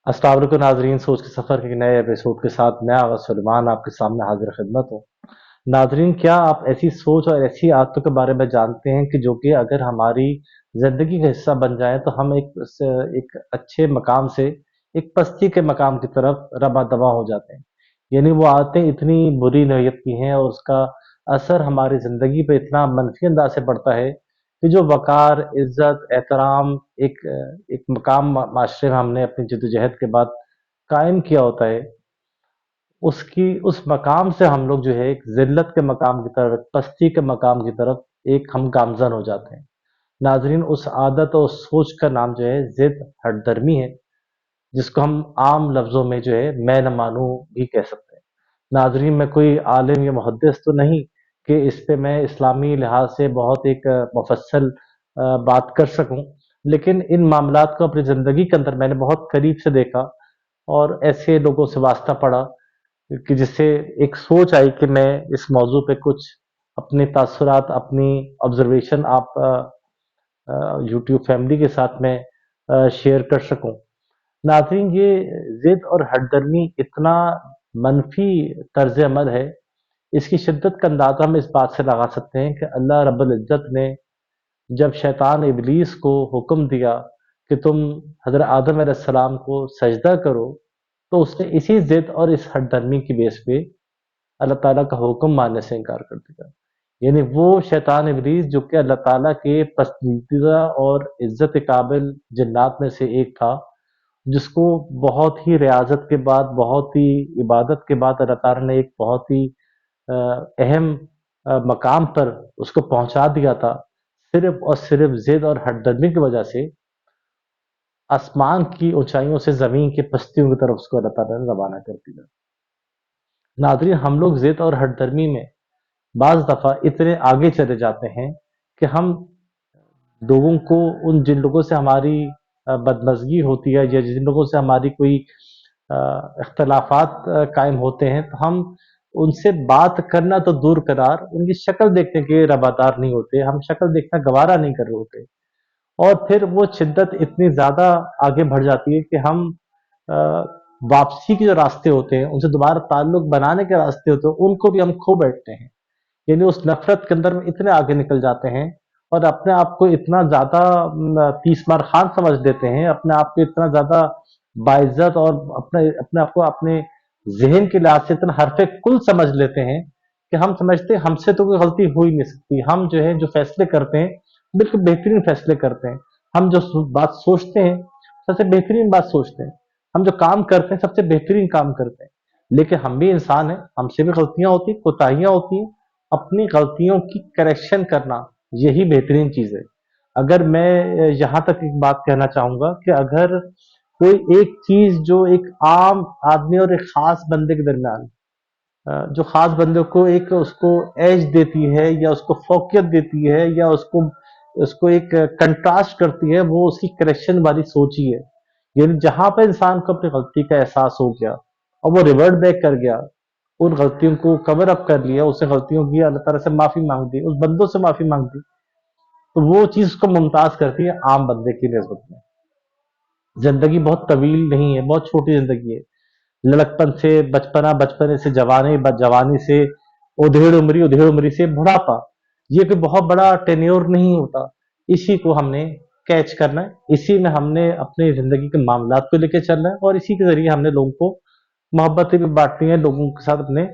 अस्सलाम वालेकुम नाजरीन, सोच के सफ़र के नए एपिसोड के साथ मैं आगा सुलेमान आपके सामने हाजिर खिदमत हूँ। नाजरीन, क्या आप ऐसी सोच और ऐसी आदतों के बारे में जानते हैं कि जो कि अगर हमारी ज़िंदगी का हिस्सा बन जाए तो हम एक अच्छे मकाम से एक पस्ती के मकाम की तरफ रवा दवा हो जाते हैं। यानी वो आदतें इतनी बुरी नौयत की हैं और उसका असर हमारी ज़िंदगी पे इतना मनफी अंदाज से पड़ता है कि जो वक़ार, इज़्ज़त, एहतराम एक एक मकाम माशरे में हमने अपनी जद्दोजहद के बाद कायम किया होता है, उसकी उस मकाम से हम लोग जो है एक ज़िल्लत के मकाम की तरफ, एक पस्ती के मकाम की तरफ एक हम गामज़न हो जाते हैं। नाज़रीन, उस आदत और सोच का नाम जो है ज़िद हठधर्मी है, जिसको हम आम लफ्ज़ों में जो है मैं न मानूँ भी कह सकते हैं। नाज़रीन, मैं कोई आलिम या मुहद्दिस तो नहीं कि इस पे मैं इस्लामी लिहाज से बहुत एक मुफस्सल बात कर सकूँ, लेकिन इन मामलात को अपनी ज़िंदगी के अंदर मैंने बहुत करीब से देखा और ऐसे लोगों से वास्ता पड़ा कि जिससे एक सोच आई कि मैं इस मौजू पे कुछ अपने तासुरात, अपनी ऑब्जर्वेशन आप यूट्यूब फैमिली के साथ में शेयर कर सकूं। नाज़रीन, ये ज़िद और हठधर्मी इतना मनफी तर्ज अमल है, इसकी शिद्दत का अंदाज़ा हम इस बात से लगा सकते हैं कि अल्लाह रब्बुल इज़्ज़त ने जब शैतान इब्लीस को हुक्म दिया कि तुम हज़रत आदम अलैहिस्सलाम को सजदा करो, तो उसने इसी ज़िद और इस हठधर्मी की बेस पे अल्लाह ताला का हुक्म मानने से इनकार कर दिया। यानी वो शैतान इब्लीस जो कि अल्लाह ताला के पसंदीदा और इज़्ज़त काबिल जिन्नात में से एक था, जिसको बहुत ही रियाज़त के बाद, बहुत ही इबादत के बाद अल्लाह ताला ने एक बहुत ही अहम मकाम पर उसको पहुँचा दिया था, सिर्फ़ और सिर्फ़ ज़िद और हठधर्मी की वजह से आसमान की ऊँचाइयों से ज़मीन की पस्तियों की तरफ उसको अल्लाह ताला ने रवाना कर दिया। नाज़रीन, हम लोग ज़िद और हठधर्मी में बाज़ दफ़ा इतने आगे चले जाते हैं कि हम लोगों को उन जिन लोगों से हमारी बदमज़गी होती है या जिन लोगों से हमारी कोई इख्तलाफ़ात कायम होते हैं, तो हम उनसे बात करना तो दूर करार, उनकी शक्ल देखने के रवादार नहीं होते, हम शक्ल देखना गवारा नहीं कर रहे होते। और फिर वो शिद्दत इतनी ज़्यादा आगे बढ़ जाती है कि हम अ, वापसी के जो रास्ते होते हैं, उनसे दोबारा ताल्लुक़ बनाने के रास्ते होते हैं, उनको भी हम खो बैठते हैं। यानी उस नफ़रत के अंदर में इतने आगे निकल जाते हैं और अपने आप को इतना ज़्यादा तीस मार खान समझ लेते हैं, अपने आप को इतना ज़्यादा बाइज़्ज़त और अपने अपने आप को अपने ज़हन के लिहाज से इतना हरफ़े कुल समझ लेते हैं कि हम समझते हैं हमसे तो कोई गलती हो ही नहीं सकती। हम जो है जो फ़ैसले करते हैं, बिल्कुल बेहतरीन फ़ैसले करते हैं। हम जो बात सोचते हैं, सबसे बेहतरीन बात सोचते हैं। हम जो काम करते हैं, सबसे बेहतरीन काम करते हैं। लेकिन हम भी इंसान हैं, हमसे भी गलतियाँ होती हैं, कोताहियाँ होती हैं। अपनी गलतियों की करेक्शन करना, यही बेहतरीन चीज़ है। अगर मैं यहाँ तक एक बात कहना चाहूँगा कि अगर कोई एक चीज़ जो एक आम आदमी और एक ख़ास बंदे के दरमियान जो ख़ास बंदे को एक उसको एज देती है या उसको फ़ोकियत देती है या उसको उसको एक कंट्रास्ट करती है, वो उसकी करेक्शन वाली सोच ही है। यानी जहाँ पे इंसान को अपनी गलती का एहसास हो गया और वो रिवर्ट बैक कर गया, उन गलतियों को कवर अप कर लिया, उसने गलतियों की अल्लाह ताला से माफ़ी माँग दी, उस बंदों से माफ़ी माँग दी, तो वो चीज़ उसको मुमताज़ करती है आम बंदे की निस्बत में। ज़िंदगी बहुत तवील नहीं है, बहुत छोटी ज़िंदगी है। लड़कपन से बचपना, बचपने से जवानी, जवानी से उधेड़ उम्री से बुढ़ापा, ये कोई बहुत बड़ा टेन्योर नहीं होता। इसी को हमने कैच करना है, इसी में हमने अपनी ज़िंदगी के मामलात को लेके चलना है और इसी के ज़रिए हमने लोगों को मोहब्बतें भी बाँटनी है, लोगों के साथ अपने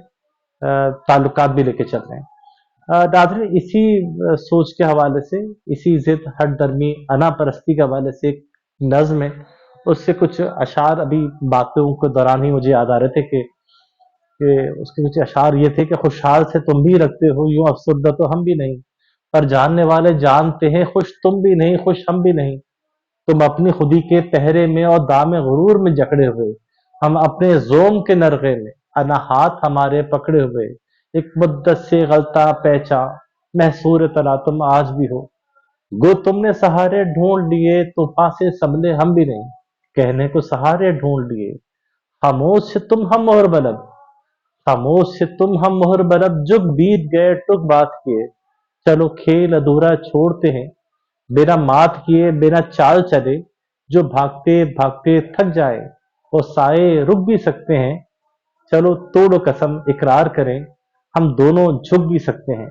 ताल्लुकात भी लेके चलने हैं। नाज़रीन, इसी सोच के हवाले से, इसी ज़िद, हठधर्मी, अना परस्ती के हवाले से एक नज़्म है, उससे कुछ अशार अभी बातों के दौरान ही मुझे याद आ रहे थे कि उसके कुछ अशार ये थे कि खुशहाल से तुम भी रखते हो, यूँ अफसरदा तो हम भी नहीं, पर जानने वाले जानते हैं खुश तुम भी नहीं, खुश हम भी नहीं। तुम अपनी खुदी के पहरे में और दाम गुरूर में जकड़े हुए, हम अपने ज़ोम के नरगे में, अना हाथ हमारे पकड़े हुए, एक मुद्दत से गलता पैचा, महसूर तना तुम आज भी हो। गो तुमने सहारे ढूंढ लिए, तूफान से संभले हम भी नहीं, कहने को सहारे ढूंढ लिए, खामोश से तुम हम मोहर बलब, खामोश से तुम हम मोहर बलब, जुग बीत गए टुक बात किए, चलो खेल अधूरा छोड़ते हैं, बिना मात किए बिना चाल चले, जो भागते भागते थक जाए, वो साए रुक भी सकते हैं, चलो तोड़ो कसम इकरार करें, हम दोनों झुक भी सकते हैं।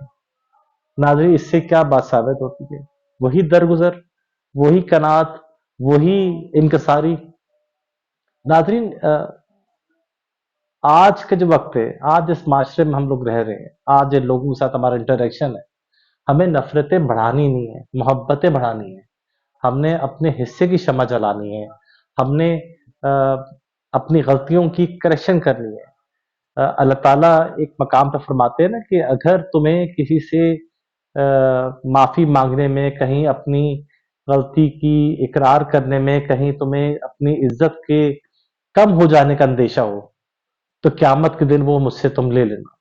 नाज़रीन, इससे क्या बात साबित होती है? वही दरगुजर, वही कनात, वही इनकसारी। नाज़रीन, आज का जो वक्त है, आज जिस माशरे में हम लोग रह रहे हैं, आज जिन लोगों के साथ हमारा इंटरेक्शन है, हमें नफरतें बढ़ानी नहीं है, मोहब्बतें बढ़ानी है। हमने अपने हिस्से की शमع जलानी है। हमने अ, अपनी गलतियों की करेक्शन करनी है। अल्लाह ताला एक मकाम पर फरमाते हैं ना कि अगर तुम्हें किसी से माफ़ी मांगने में, कहीं अपनी गलती की इकरार करने में, कहीं तुम्हें अपनी इज्जत के कम हो जाने का अंदेशा हो, तो क़यामत के दिन वो मुझसे तुम ले लेना।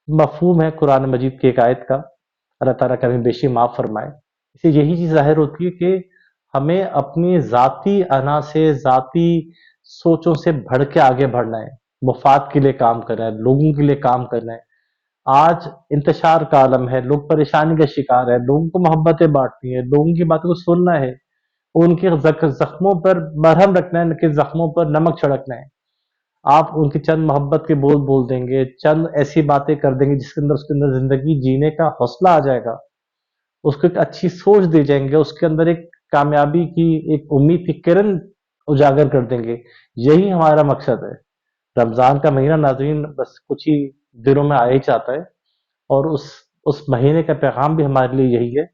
मफ़हूम है कुरान मजीद की एक आयत का। अल्लाह ताला कभी बेशि माफ़ फरमाए। इससे यही चीज़ ज़ाहिर होती है कि हमें अपनी ज़ाती अना से, ज़ाती सोचों से बढ़ के आगे बढ़ना है, मुफ़ाद के लिए काम करना है, लोगों के लिए काम करना है। आज इंतशार का आलम है, लोग परेशानी का शिकार है, लोगों को मोहब्बतें बाँटनी है, लोगों की बातों को सुनना है, उनके ज़ख्मों पर मरहम रखना है, उनके ज़ख्मों पर नमक छिड़कना है। आप उनकी चंद मोहब्बत के बोल बोल देंगे, चंद ऐसी बातें कर देंगे जिसके अंदर उसके अंदर ज़िंदगी जीने का हौसला आ जाएगा, उसको एक अच्छी सोच दे जाएँगे, उसके अंदर एक कामयाबी की एक उम्मीद की किरण उजागर कर देंगे। यही हमारा मकसद है। रमज़ान का महीना नाज़रीन बस कुछ ही दिनों में आ ही जाता है, और उस महीने का पैगाम भी हमारे लिए यही है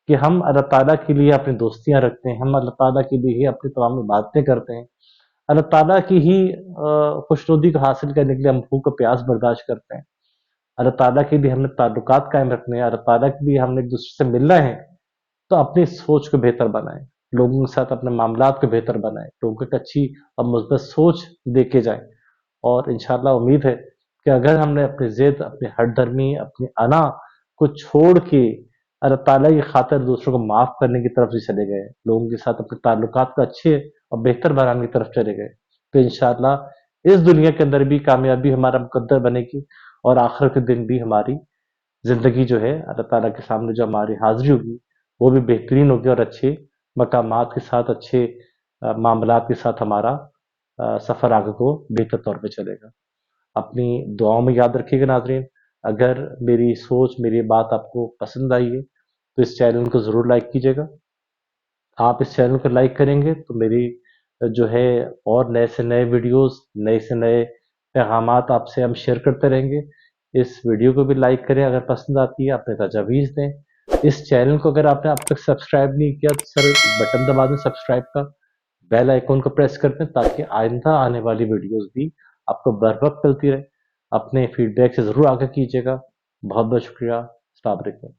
कि हम अल्लाह ताला के लिए अपनी दोस्तियाँ रखते हैं, हम अल्लाह ताला के लिए ही अपनी तमाम इबादतें करते हैं। अल्लाह ताला की ही खुशनुदी को हासिल करने के लिए हम भूख और प्यास बर्दाश्त करते हैं। अल्लाह ताला के लिए हमने ताल्लुकात कायम रखने हैं, अल्लाह ताला के लिए हमने एक दूसरे से मिलना है, तो अपनी सोच को बेहतर बनाएं, लोगों के साथ अपने मामलात को बेहतर बनाएं, लोगों को एक अच्छी और मुस्बत सोच दे के जाएं। और इंशाल्लाह उम्मीद है कि अगर हमने अपनी जिद, अपनी हठधर्मी, अपनी अना को छोड़ के अल्लाह ताला की खातिर दूसरों को माफ करने की तरफ से चले गए, लोगों के साथ अपने ताल्लुकात को अच्छे और बेहतर बनाने की तरफ चले गए, तो इंशाल्लाह इस दुनिया के अंदर भी कामयाबी हमारा मुकद्दर बनेगी, और आखिर के दिन भी हमारी जिंदगी जो है अल्लाह ताला के सामने जो हमारी हाजिरी होगी, वो भी बेहतरीन होगी, और अच्छे मकामात के साथ, अच्छे मामलात के साथ हमारा सफ़र आगे को बेहतर तौर पे चलेगा। अपनी दुआओं में याद रखिएगा नाज़रीन। अगर मेरी सोच, मेरी बात आपको पसंद आई है, तो इस चैनल को ज़रूर लाइक कीजिएगा। आप इस चैनल को लाइक करेंगे तो मेरी जो है और नए से नए वीडियोस, नए से नए पैगामात आपसे हम शेयर करते रहेंगे। इस वीडियो को भी लाइक करें अगर पसंद आती है, अपने तजावीज़ दें। इस चैनल को अगर आपने अब तक सब्सक्राइब नहीं किया तो सर बटन दबा दें सब्सक्राइब का, बेल आइकन को प्रेस कर दें, ताकि आइंदा आने वाली वीडियोस भी आपको बर वक्त मिलती रहे। अपने फीडबैक से ज़रूर आगे कीजिएगा। बहुत बहुत शुक्रिया। अस्सलाम वालेकुम।